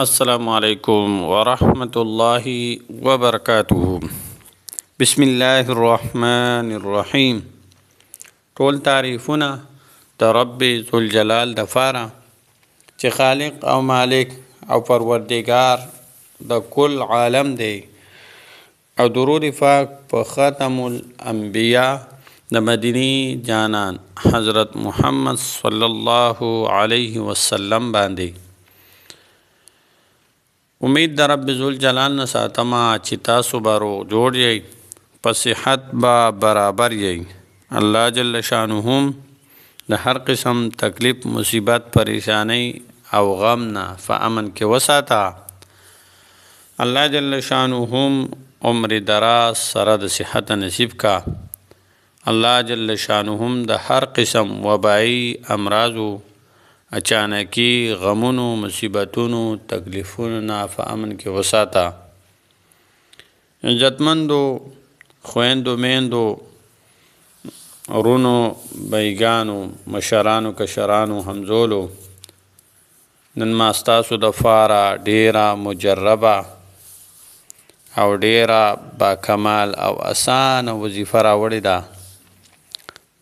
السلام علیکم ورحمۃ اللہ وبرکاتہ. بسم الله الرحمن الرحیم. ټول تعریفونه د رب ذوالجلال د پاره چې خالق او مالک او پروردگار د کل عالم دی، او درود پاک په خاتم الانبیاء د مدینی جانان حضرت محمد صلی الله علیه وسلم باندې. امید د رب ذوالجلال نه ساتما چې تاسو به جوړ یئ، په صحت به برابر یئ. الله جل شانه د هر قسم تکلیف، مصیبت، پریشانی او غم نه په امن کې وساته. الله جل شانه عمر دراز سره د صحت نصیب کا. الله جل شانه د هر قسم وبایی امراضو، اچانکی غمونو، مصیبتونو، تکلیفونو نه په امن کې وساته. عزتمندو خویندو، میندو، ورونو، بیګانو، مشرانو، کشرانو، همزولو، نن ما ستاسو د پاره ډیره مجربه او ډیره با کمال او اسانه وظیفه راوړې ده.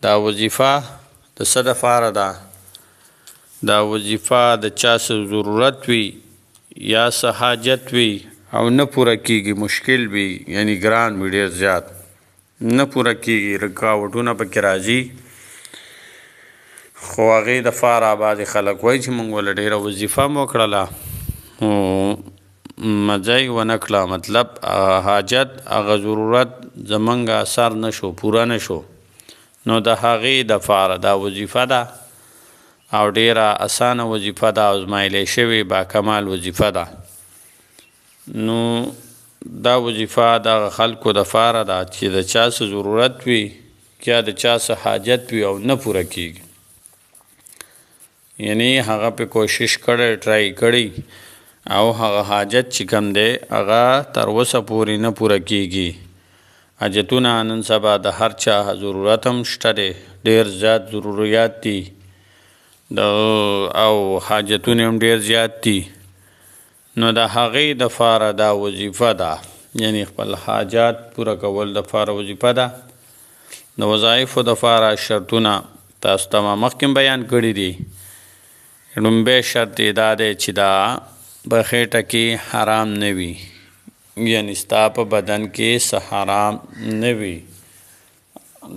دا وظیفه د څه دپاره ده؟ دا وظیفه د چا څه ضرورت وي یا څه حاجت وي او نه پوره کیږي، مشکل وي، یعنی ګران وي، ډېر زیات نه پوره کیږي، رکاوټونه پکې راځي، خو هغې دپاره بعضې خلک وایي چې موږ ول ډېره وظیفه مو کړله خو مزه یې ونه کړه، مطلب حاجت هغه ضرورت زمونږ سر نه شو، پوره نه شو. نو د هغې دپاره دا وظیفه ده او ډیره اسانه وظیفه ده، ازمایلی شوې با کمال وظیفه ده. نو دا وظیفه د خلکو دپاره ده چې د چا څه ضرورت وي یا د چا څه حاجت وي او نه پوره کیږي، یعنی هغه په کوشش کړی، ټرای کړی او هغه حاجت چې کوم دی هغه تر اوسه پورې نه پوره کیږي. حاجتونه نن سبا د هر چا ضرورت هم شته دی، ډېر زیات ضروریات دي او حاجتونه هم ډېر زیات دي. نو د هغې دپاره دا وظیفه ده، یعنی خپل حاجات پوره کول دپاره وظیفه ده. د وظایفو دپاره شرطونه تاسو ته ما مخکې بیان کړي دي. لومبی شرط یې دا دی چې دا په خېټه کې حرام نه وي، یعنی ستا په بدن کې څه حرام نه وي،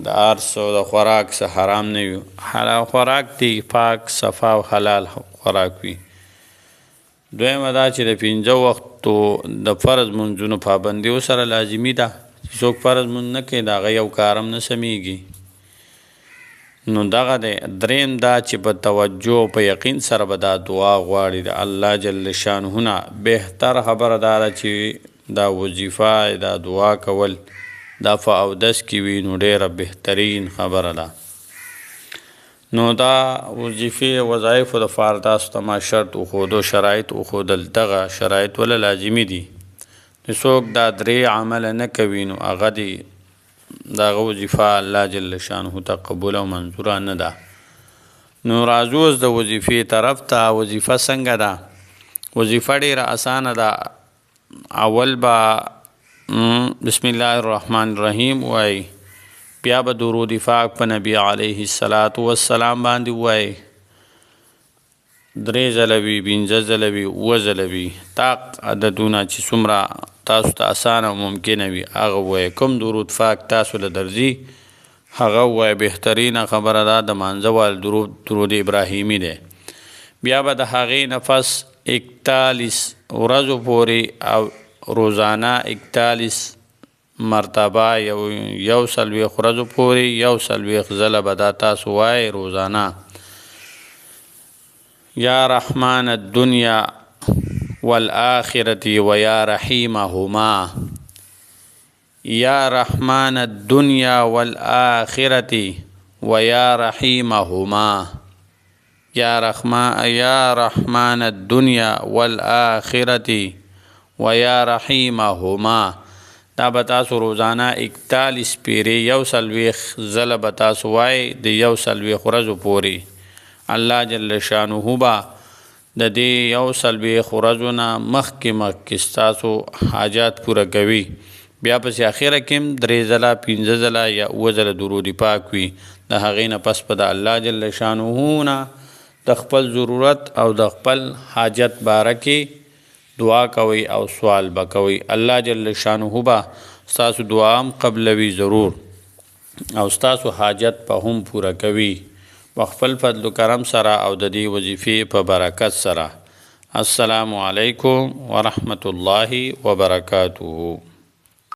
د هر څه د خوراک څه حرام نه وي، حلال خوراک دی، پاک صفا او حلال خوراک وي. دویمه دا چې د 5 وختو د فرض منځونو پابندي ورسره لازمي ده. چې څوک فرض منځ نه کوي د هغه یو کار هم نه سمیږي. نو دغه دی. دریم دا چې په توجه او په یقین سره به دا دعا غواړي د الله جل شانه نه. بهتر خبره دا ده چې دا وظیفه، دا دعا کول دا په اودس کې وي، نو ډیره بهترین خبره ده. نو دا وظیفې وظایفو دپاره تاسو ته ما شرط وښودو، شرایط وښودل. دغه شرایط ولې لازمي دي؟ چې څوک دا 3 عمله نه کوي نو هغه دی د هغه وظیفه الله جل شانه ته قبول او منظوره نه ده. نو راځو اوس د وظیفې طرف ته. وظیفه څنګه ده؟ وظیفه ډیره اسانه ده. اول به بسم الله الرحمن الرحیم وای، بیا به درود پاک په نبی علیه السلام باندې وای، 3 ځله وي، 5 ځله وي، 7 ځله وي، طاق عددونه چې څومره تاسو ته اسانه ممکنه وي هغه وای. کوم درود پاک تاسو له درځي هغه وای. بهترینه خبره ده د مانځه وال درود ابراهیمي دی. بیا به د هغې نفس 41 ورځو پورې او روزانه 41 مرتبه یو 40 ورځو پورې 40 ځله به دا تاسو وای روزانه. یا رحمان الدنیا والآخرة ویا رحیمهما، یا رحمان الدنیا والآخرة ویا رحیمهما، یا رحمان الدنیا والآخرة ویا رحیمهما. دا به تاسو روزانه 41 پیرې 40 ځله به تاسو وای د 40 ورځو پورې. الله جل شانه به د دې یو څلوېښت ورځو نه مخکې ستاسو حاجات پوره کوي، بیا پسې اخره کې هم 3 ځله 5 ځله یا 7 ځله درود پاک وي. د هغې نه پس په د الله جل شانه نه د خپل ضرورت او د خپل حاجت باره کې دعا کوئ او سوال به کوئ. الله جل شانه به ستاسو دعا هم قبلوي ضرور او ستاسو حاجت په هم پوره کوي په خپل فضل و کرم سره او د دې وظیفې په برکت سره. السلام علیکم ورحمة الله وبرکاته.